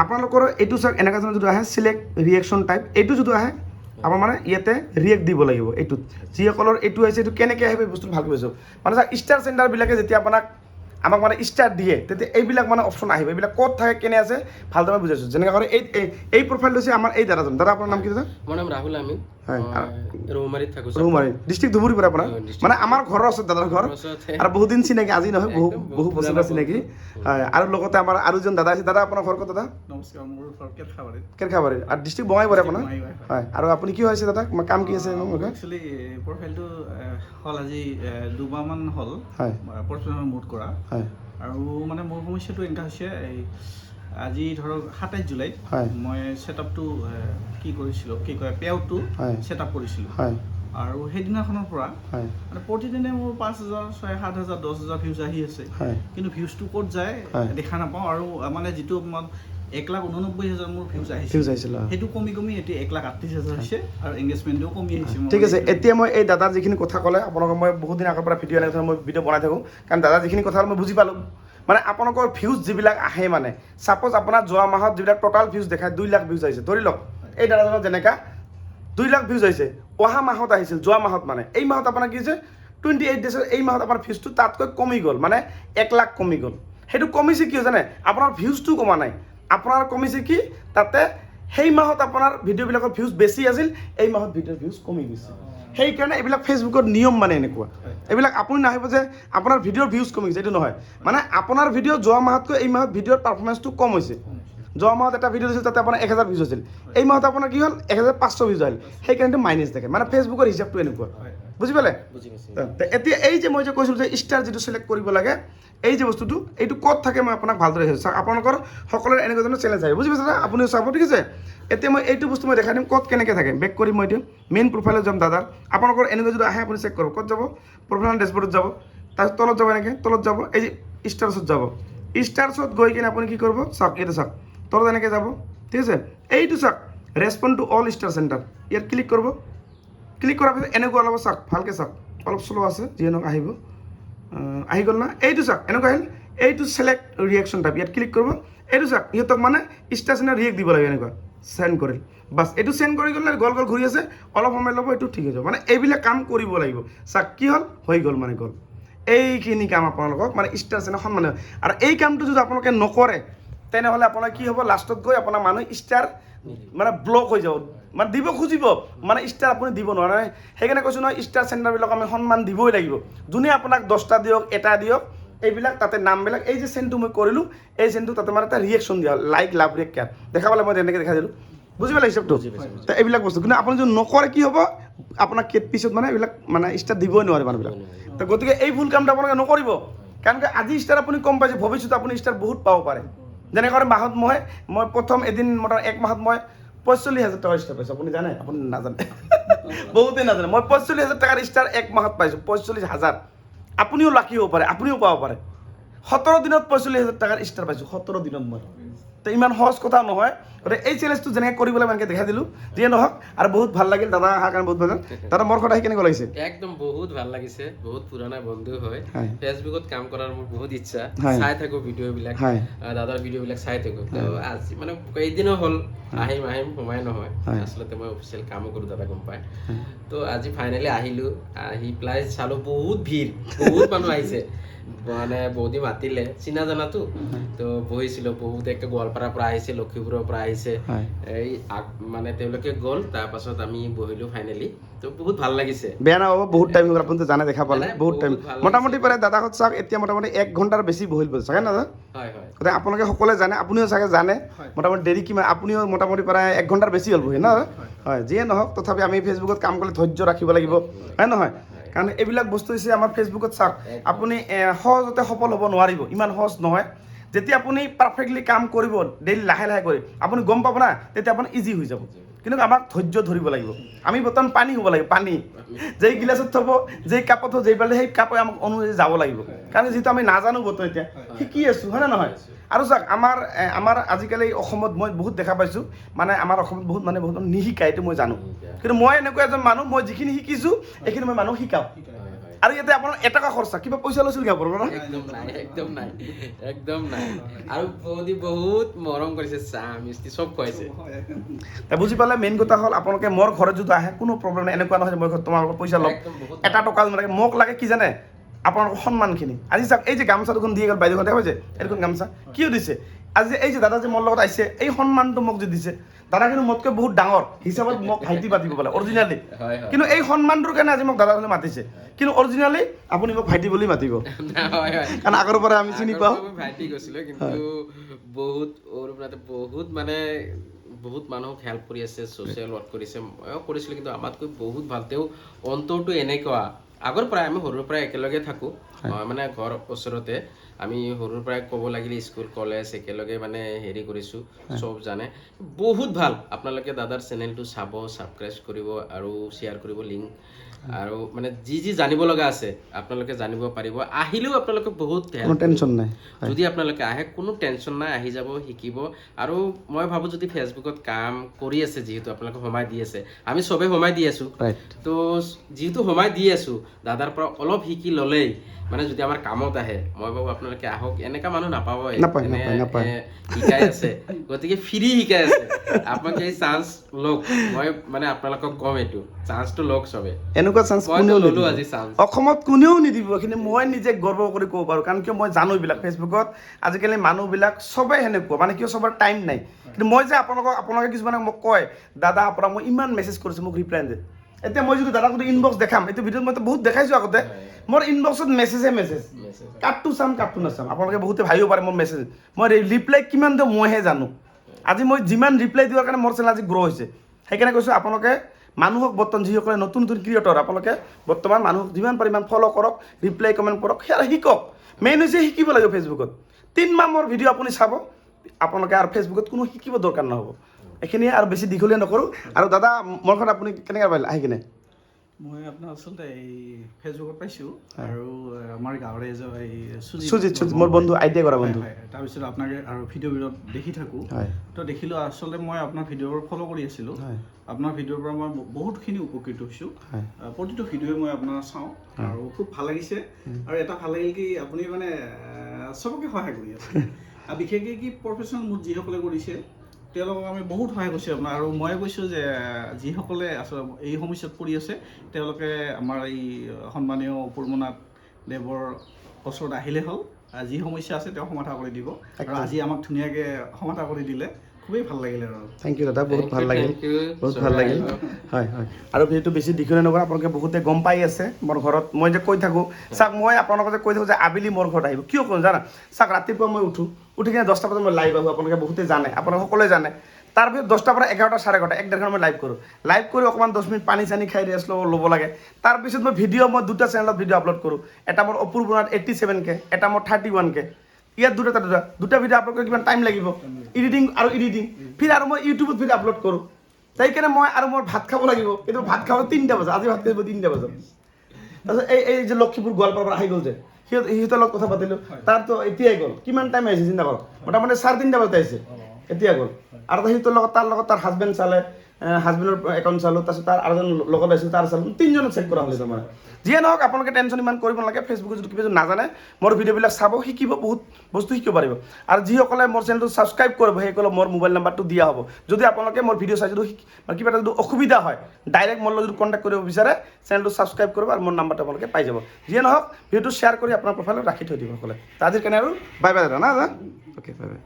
আপোনালোকৰ এইটো চাওক এনেকুৱা ধৰণৰ যদি আহে চিলেক্ট ৰিয়েকশ্যন টাইপ এইটো যদি আহে আপোনাৰ মানে ইয়াতে ৰিয়েক্ট দিব লাগিব এইটোত যিসকলৰ এইটো হৈছে এইটো কেনেকৈ আহিব এই বস্তুটো ভালকৈ বুজিছোঁ মানে চাওক ষ্টাৰ চেণ্টাৰবিলাকে যেতিয়া আমাক মানে ষ্টাৰ দিয়ে তেতিয়া এইবিলাক মানে অপশ্যন আহিব এইবিলাক ক'ত থাকে কেনে আছে ভালদৰে বুজাইছোঁ যেনেকৈ কৰে এই প্ৰফাইলটো হৈছে আমাৰ এই দাদাজন দাদা আপোনাৰ নাম কি দাদা মোৰ নাম ৰাহুল আমিন হয় ৰৌমাৰীত থাকোঁ ৰৌমাৰী ডিষ্ট্ৰিক্ট ধুবুৰী পৰা আপোনাৰ মানে আমাৰ ঘৰৰ ওচৰত দাদাৰ ঘৰ আৰু বহুত দিন চিনাকি আজি নহয় বহু বছৰ চিনাকি হয় আৰু লগতে আমাৰ আৰু এজন দাদা আছে দাদা আপোনাৰ ঘৰ ক'ত দাদা নমস্কাৰ মোৰ ঘৰ কেৰখাবাৰী আৰু ডিষ্ট্ৰিক্ট বঙাইগাঁও আপোনাৰ হয় আৰু আপুনি কি হৈছে দাদা কাম কি আছে একচুৱেলি প্ৰফাইলটো হ'ল আজি 2 মাহমান হ'ল হয় প্ৰফেশ্যনেল মুড কৰা হয় আৰু মানে মোৰ সমস্যাটো এনেকুৱা হৈছে আজি ধৰক 27 জুলাইত মই ছেটআপটো কি কৰিছিলোঁ কি কয় পেআউটটো ছেটআপ কৰিছিলোঁ আৰু সেইদিনাখনৰ পৰা মানে প্ৰতিদিনে মোৰ 5,000 6,000 7,000 10,000 ভিউজ আহি আছে কিন্তু ভিউজটো ক'ত যায় দেখা নাপাওঁ আৰু মানে যিটো 1,89,000 মোৰ ভিউজ আহিছিল সেইটো কমি এতিয়া 1,38,000 হৈছে আৰু এংগেজমেণ্টটো কমি আহিছে ঠিক আছে এতিয়া মই এই দাদাৰ যিখিনি কথা ক'লে আপোনালোকক মই বহুত দিন আগৰ পৰা ভিডিঅ' এনেকৈ মই ভিডিঅ' বনাই থাকোঁ কাৰণ দাদা যিখিনি কথা মই বুজি পালোঁ মানে আপোনালোকৰ ভিউজ যিবিলাক আহে মানে ছাপ'জ আপোনাৰ যোৱা মাহত যিবিলাক টোটাল ভিউজ দেখায় 2 লাখ ভিউজ আহিছে ধৰি লওক এই দাদাজনৰ যেনেকা 2 লাখ ভিউজ আহিছে অহা মাহত আহিছিল যোৱা মাহত মানে এই মাহত আপোনাৰ কি হৈছে 28 ডেজৰ এই মাহত আপোনাৰ ভিউজটো তাতকৈ কমি গ'ল মানে 1 লাখ কমি গ'ল সেইটো কমিছে কিয় জানে আপোনাৰ ভিউজটো কমা নাই আপোনাৰ কমিছে কি তাতে সেই মাহত আপোনাৰ ভিডিঅ'বিলাকৰ ভিউজ বেছি আছিল এই মাহত ভিডিঅ'ৰ ভিউজ কমি গৈছে সেইকাৰণে এইবিলাক ফেচবুকৰ নিয়ম মানে এনেকুৱা এইবিলাক আপুনি নাহিব যে আপোনাৰ ভিডিঅ'ৰ ভিউজ কমি গৈছে এইটো নহয় মানে আপোনাৰ ভিডিঅ' যোৱা মাহতকৈ এই মাহত ভিডিঅ'ৰ পাৰফৰ্মেঞ্চটো কম হৈছে যোৱা মাহত এটা ভিডিঅ' দিছিল তাতে আপোনাৰ 1,000 ভিউজ আছিল এই মাহত আপোনাৰ কি হ'ল 1,500 ভিউজ আহিল সেইকাৰণে মাইনাছ দেখে মানে ফেচবুকৰ হিচাপটো এনেকুৱা বুজি পালে এতিয়া এই যে মই যে কৈছিলোঁ যে ষ্টাৰ যিটো চিলেক্ট কৰিব লাগে এই যে বস্তুটো এইটো ক'ত থাকে মই আপোনাক ভালদৰে কৈছোঁ চাওক আপোনালোকৰ সকলোৰে এনেকুৱা ধৰণৰ চেলেঞ্জ আহিব বুজি পাইছে না আপুনি চাব ঠিক আছে এতিয়া মই এইটো বস্তু মই দেখাই দিম ক'ত কেনেকৈ থাকে বেক কৰিম মই এতিয়া মেইন প্ৰফাইলত যাম দাদাৰ আপোনালোকৰ এনেকুৱা যদি আহে আপুনি চেক কৰক ক'ত যাব প্ৰফাইল ডেছবৰ্ডত যাব তাৰপিছত তলত যাব এনেকৈ তলত যাব এই যে ষ্টাৰ্ছত যাব ষ্টাৰ্ছত গৈ কিনে আপুনি কি কৰিব চাওক এইটো চাওক তলত এনেকৈ যাব ঠিক আছে এইটো চাওক respond to all star centre ইয়াত ক্লিক কৰিব ক্লিক কৰাৰ পিছত এনেকুৱা অলপ চাওক ভালকৈ চাওক অলপ শ্ল' আছে যিয়ে নহওক আহিব আহি গ'ল না এইটো চাওক এনেকুৱা আহিল এইটো চিলেক্ট ৰিয়েকশ্যন টাইপ ইয়াত ক্লিক কৰিব এইটো চাওক ইহঁতক মানে ষ্টাৰ চেণ্টাৰ ৰিয়েক্ট দিব লাগে এনেকুৱা চেণ্ড কৰিল বাছ এইটো চেণ্ড কৰি গ'লে গ'ল ঘূৰি আছে অলপ সময় ল'ব এইটো ঠিক হৈ যাব মানে এইবিলাক কাম কৰিব লাগিব চাওক কি হ'ল হৈ গ'ল মানে গ'ল এইখিনি কাম আপোনালোকক মানে ষ্টাৰ চেণ্টাৰ সন্মান আৰু এই কামটো যদি আপোনালোকে নকৰে তেনেহ'লে আপোনাৰ কি হ'ব লাষ্টত গৈ আপোনাৰ মানুহ ষ্টাৰ মানে ব্লক হৈ যাব মানে দিব খুজিব মানে ষ্টাৰ আপুনি দিব নোৱাৰে সেইকাৰণে কৈছোঁ নহয় ষ্টাৰ চেণ্টাৰবিলাক আমি সন্মান দিবই লাগিব যোনে আপোনাক 10টা দিয়ক এটা দিয়ক এইবিলাক তাতে নামবিলাক এই যে চেণ্টটো মই কৰিলোঁ এই চেণ্টটো তাতে মানে এটা ৰিয়েকশ্যন দিয়া লাইক লাভ ৰিয়েক্ট কেয়াৰ দেখা পালে মই তেনেকৈ দেখাই দিলোঁ বুজি পালে হিচাপটো তো এইবিলাক বস্তু কিন্তু আপুনি যদি নকৰে কি হ'ব আপোনাক পিছত মানে এইবিলাক মানে ষ্টাৰ দিবই নোৱাৰে মানুহবিলাক তো গতিকে এই ভুল কামটো আপোনালোকে নকৰিব কাৰণ আজি ষ্টাৰ আপুনি কম পাইছে ভৱিষ্যতে আপুনি ষ্টাৰ বহুত পাব পাৰে যেনেকৈ মাহত মই প্ৰথম এদিন মোটামুটি 1 মাহত মই 45,000 টকাৰ ষ্টাৰ পাইছোঁ আপুনি জানে আপুনি নাজানে বহুতেই নাজানে মই 45,000 টকাৰ ষ্টাৰ 1 মাহত পাইছোঁ 45,000 আপুনিও লাকি হ'ব পাৰে আপুনিও পাব পাৰে 17 দিনত 45,000 টকাৰ ষ্টাৰ পাইছোঁ 17 দিনত মই তো ইমান সহজ কথা নহয় গতিকে এই চেলেঞ্জটো যেনেকৈ কৰিবলৈ মই এনেকৈ দেখাই দিলোঁ যিয়ে নহওক আৰু বহুত ভাল লাগিল দাদা অহাৰ কাৰণে বহুত ভাল লাগিল দাদা মোৰ কথা আহি কেনেকুৱা লাগিছে একদম বহুত ভাল লাগিছে বহুত পুৰণা বন্ধু হয় ফেচবুকত কাম কৰাৰ মোৰ বহুত ইচ্ছা চাই থাকোঁ ভিডিঅ'বিলাক দাদাৰ ভিডিঅ'বিলাক চাই থাকোঁ তো আজি মানে কেইদিনো হ'ল আহিম সময় নহয় আচলতে মই অফিচিয়েল কামো কৰোঁ দাদা গম পায় তো আজি ফাইনেলি আহিলোঁ আহি পেলাই চালোঁ বহুত ভিৰ বহুত মানুহ আহিছে মানে বৌদি মাতিলে চিনা জানাতো তো বহিছিলোঁ বহুত একে গোৱালপাৰাৰ পৰা আহিছে লক্ষীপুৰৰ পৰা আহিছে এই মানে তেওঁলোকে গ'ল তাৰপাছত আমি বহিলোঁ ফাইনেলি তো বহুত ভাল লাগিছে বেয়া নহ'ব বহুত টাইম হ'ল আপুনি জানে দেখা পালে বহুত টাইম মোটামুটি পাৰে দাদাহঁত চাওক এতিয়া মোটামুটি 1 ঘণ্টাৰ বেছি বহিল চাগে না গতিকে আপোনালোকে সকলোৱে জানে আপুনিও চাগে জানে মোটামুটি দেৰি কিমান আপুনিও মোটামুটি প্ৰায় 1 ঘণ্টাৰ বেছি হ'ল বহি ন হয় যিয়ে নহওক তথাপি আমি ফেচবুকত কাম কৰিলে ধৈৰ্য ৰাখিব লাগিব হয় নহয় কাৰণ এইবিলাক বস্তু হৈছে আমাৰ ফেচবুকত চাওক আপুনি সহজতে সফল হ'ব নোৱাৰিব ইমান সহজ নহয় যেতিয়া আপুনি পাৰফেক্টলি কাম কৰিব ডেইলি লাহে কৰি আপুনি গম পাব না তেতিয়া আপোনাৰ ইজি হৈ যাব কিন্তু আমাক ধৈৰ্য ধৰিব লাগিব আমি বৰ্তমান পানী হ'ব লাগিব পানী যেই গিলাচত থ'ব যেই কাপত থ'ব যেই পালে সেই কাপে আমাক অনুযায়ী যাব লাগিব কাৰণ যিহেতু আমি নাজানো বৰ্তমান এতিয়া শিকি আছোঁ হয় নে নহয় আৰু চাওক আমাৰ আজিকালি অসমত মই বহুত দেখা পাইছোঁ মানে আমাৰ অসমত বহুত বহুত নিশিকায় এইটো মই জানো কিন্তু মই এনেকুৱা এজন মানুহ মই যিখিনি শিকিছোঁ এইখিনি মই মানুহক শিকাওঁ আৰু ইয়াতে আপোনাৰ এটকা খৰচা কিবা পইচা লৈছিল কি আপোনাৰ? একদম নাই আৰু বহুত মৰম কৰিছে, চাহ মিষ্টি চব খুৱাইছে। বুজি পালে? মেইন কথা হ'ল আপোনালোকে মোৰ ঘৰত যদি আহে কোনো প্ৰব্লেম নাই, এনেকুৱা নহয় যে মই তোমালোকৰ পইচা ল'ম, এটা টকা নালাগে। মোক লাগে কি জানে? আপোনালোকৰ সন্মানখিনি। আজি চাওক এই যে গামোচা দুখন দিয়ে গ'ল বাইদেউখন, দেখা পাইছে এইখন গামোচা কিয় দিছে? আজি এই যে দাদা যে মোৰ লগত আহিছে, এই সন্মানটো মোক যে দিছে, দাদা কিন্তু মোতকৈ বহুত ডাঙৰ হিচাপত মোক ভাইটি পাতিব পালে অৰিজিনেলি, কিন্তু এই সন্মানটোৰ কাৰণে আজি মোক দাদা বুলি মাতিছে, কিন্তু অৰিজিনেলি আপুনি মোক ভাইটি বুলি মাতিব, কাৰণ আগৰ পৰা আমি চিনি পাওঁ। ভাইটি কৈছিলোঁ, কিন্তু বহুত মানে বহুত মানুহক হেল্প কৰি আছে, ছ'চিয়েল ৱৰ্ক কৰিছে, ময়ো কৰিছিলোঁ, কিন্তু আমাতকৈ বহুত ভাল। তেওঁ অন্তৰটো এনেকুৱা, আগৰ পৰাই আমি সৰুৰ পৰাই একেলগে থাকোঁ, মানে ঘৰ ওচৰতে, আমি সৰুৰ পৰাই ক'ব লাগিলে স্কুল কলেজ একেলগে মানে হেৰি কৰিছোঁ, চব জানে। বহুত ভাল। আপোনালোকে দাদাৰ চেনেলটো চাব, ছাবস্ক্ৰাইব কৰিব আৰু শ্বেয়াৰ কৰিব লিংক, আৰু মানে যি জানিব লগা আছে আপোনালোকে জানিব পাৰিব। আহিলেও আপোনালোকে বহুত টেনশ্যন নাই, যদি আপোনালোকে আহে কোনো টেনশ্যন নাই, আহি যাব, শিকিব। আৰু মই ভাবোঁ যদি ফেচবুকত কাম কৰি আছে, যিহেতু আপোনালোকে সময় দি আছে, আমি চবেই সময় দি আছোঁ, তো যিহেতু সময় দি আছোঁ, দাদাৰ পৰা অলপ শিকি ল'লেই মানে যদি আমাৰ কামত আহে, মই ভাবোঁ আপোনালোকে আহক। এনেকা মানুহ নাপাব শিকাই আছে, গতিকে ফ্ৰী শিকাই আছে, আপোনালোকে এই চান্স লওক। মই মানে আপোনালোকক কম, এইটো চান্সটো লওক চবে। এনেকুৱা চান্স মইতো ল'লোঁ আজি চান্স, অসমত কোনেও নিদিব, কিন্তু মই নিজে গৰ্ব কৰি ক'ব পাৰোঁ, কাৰণ কিয় মই জানো এইবিলাক। ফেচবুকত আজিকালি মানুহবিলাক চবেই সেনেকুৱা, মানে কিয় চবৰ টাইম নাই। কিন্তু মই যে আপোনালোকে কিছুমানে মোক কয়, দাদা আপোনাক মই ইমান মেছেজ কৰিছোঁ, মোক ৰিপ্লাই নিদিয়ে। এতিয়া মই যদি দাদাক যদি ইনবক্স দেখাম, এইটো ভিডিঅ'ত মই বহুত দেখাইছোঁ আগতে, মোৰ ইনবক্সত মেছেজ কাটটো চাম, কাটটো নাচাম। আপোনালোকে বহুতে ভাবিব পাৰে মোৰ মেছেজ, মই ৰিপ্লাই কিমান দিওঁ মইহে জানো। আজি মই যিমান ৰিপ্লাই দিয়াৰ কাৰণে মোৰ চেনেল আজি গ্ৰ' হৈছে। সেইকাৰণে কৈছোঁ আপোনালোকে মানুহক বৰ্তমান যিসকলে নতুন ক্ৰিয়েটৰ, আপোনালোকে বৰ্তমান মানুহক যিমান পাৰে ইমান ফ'ল' কৰক, ৰিপ্লাই কমেণ্ট কৰক, সেয়া শিকক। মেইন হৈছে শিকিব লাগিব ফেচবুকত। 3 মাহ মোৰ ভিডিঅ' আপুনি চাব, আপোনালোকে আৰু ফেচবুকত কোনো শিকিব দৰকাৰ নহ'ব। এইখিনিয়ে, আৰু বেছি দীঘলীয়া নকৰোঁ। আৰু দাদা মোৰ ঘৰত আপুনি কেনেকৈ পাৰিলে আহি কিনে? মই আপোনাৰ আচলতে এই ফেচবুকত পাইছোঁ, আৰু আমাৰ গাঁৱৰে এই সুজিত মোৰ বন্ধু, আইডিয়া কৰা বন্ধু। তাৰপিছত আপোনাক আৰু ভিডিঅ'বোৰত দেখি থাকোঁ, তো দেখিলোঁ আচলতে মই আপোনাৰ ভিডিঅ'বোৰ ফ'ল' কৰি আছিলোঁ। আপোনাৰ ভিডিঅ'ৰ পৰা মই বহুতখিনি উপকৃত হৈছোঁ। প্ৰতিটো ভিডিঅ'ই মই আপোনাৰ চাওঁ, আৰু খুব ভাল লাগিছে। আৰু এটা ভাল লাগিল কি, আপুনি মানে চবকে সহায় কৰি আছে, আৰু বিশেষকৈ কি প্ৰফেশ্যনেল মুড যিসকলে কৰিছে তেওঁলোকক আমি বহুত সহায় কৰিছোঁ আপোনাৰ। আৰু মই কৈছোঁ যে যিসকলে আচলতে এই সমস্যাত পৰি আছে, তেওঁলোকে আমাৰ এই সন্মানীয় পূৰ্ণনাথ দেৱৰ ওচৰত আহিলে হ'ল, যি সমস্যা আছে তেওঁ সমাধা কৰি দিব। আৰু আজি আমাক ধুনীয়াকৈ সমাধা কৰি দিলে, খুবেই ভাল লাগিলে। আৰু থেংক ইউ দাদা, বহুত ভাল লাগিল, বহুত ভাল লাগিল। হয়। আৰু ভিডিঅ'টো বেছি দীঘলীয়া নকৰা, আপোনালোকে বহুতে গম পাই আছে মোৰ ঘৰত মই যে কৈ থাকোঁ। চাওক, মই আপোনালোকক যে কৈ থাকোঁ যে আবেলি মোৰ ঘৰত আহিব, কিয় কওঁ জানা? চাওক, ৰাতিপুৱা মই উঠোঁ, উঠি কিনে 10টা বজাত মই লাইভ আহোঁ, আপোনালোকে বহুতে জানে, আপোনালোকে সকলোৱে জানে। তাৰপিছত 10টাৰ পৰা 11টা, 11:30, 1-1.5 ঘণ্টা মই লাইভ কৰোঁ। লাইভ কৰি অকণমান 10 মিনিট পানী চানী খাই ৰেষ্ট ল'ব লাগে। তাৰপিছত মই মই 2টা চেনেলত ভিডিঅ' আপলোড কৰোঁ। এটা মোৰ অপূৰ্বনাথ 87K, এটা মোৰ 31K। ইয়াত দুটা ভিডিঅ' আপলোড কৰি কিমান টাইম লাগিব, এডিটিং। ফিৰ আৰু মই ইউটিউবত ভিডিঅ' আপলোড কৰোঁ। সেইকাৰণে মোৰ ভাত খাব লাগিব, কিন্তু ভাত খাব 3টা বজাত, আজি ভাত খাব 3টা বজাত। তাৰপিছত এই যে লক্ষীপুৰ গোৱালপাৰাৰ পৰা আহি গ'ল যে, সিহঁতৰ লগত কথা পাতিলোঁ, তাৰতো এতিয়াই গ'ল, কিমান টাইম আহিছে চিন্তা কৰক, মোটামুটি 3:30 বজাত আহিছে, এতিয়া গ'ল। আৰু সিহঁতৰ লগত তাৰ হাজবেণ্ড চালে, হাজবেণ্ডৰ একাউণ্ট চালোঁ, তাৰপিছত তাৰ আৰু এজন লগত আহিছিল, তাৰ চালোঁ, 3জনক চেক কৰা হ'লে তোমাৰ। যিয়ে নহওক, আপোনালোকে টেনশ্যন ইমান কৰিব নালাগে। ফেচবুকত যদি কিবা নাজানে, মোৰ ভিডিঅ'বিলাক চাব, শিকিব, বহুত বস্তু শিকিব পাৰিব। আৰু যিসকলে মোৰ চেনেলটো ছাবস্ক্ৰাইব কৰিব, সেইসকলে মোৰ মোবাইল নাম্বাৰটো দিয়া হ'ব। যদি আপোনালোকে মোৰ ভিডিঅ' চাই যদি কিবা এটা যদি অসুবিধা হয়, ডাইৰেক্ট মোৰ লগত যদি কণ্টেক্ট কৰিব বিচাৰে, চেনেলটো ছাবস্ক্ৰাইব কৰিব, আৰু মোৰ নাম্বাৰটো আপোনালোকে পাই যাব। যিয়ে নহওক, ভিডিঅ'টো শ্বেয়াৰ কৰি আপোনাৰ প্ৰফাইলত ৰাখি থৈ দিব সকলোৱে। আজিৰ কাৰণে আৰু বাই বাই দাদা, না দাদা, অ'কে, বাই বাই।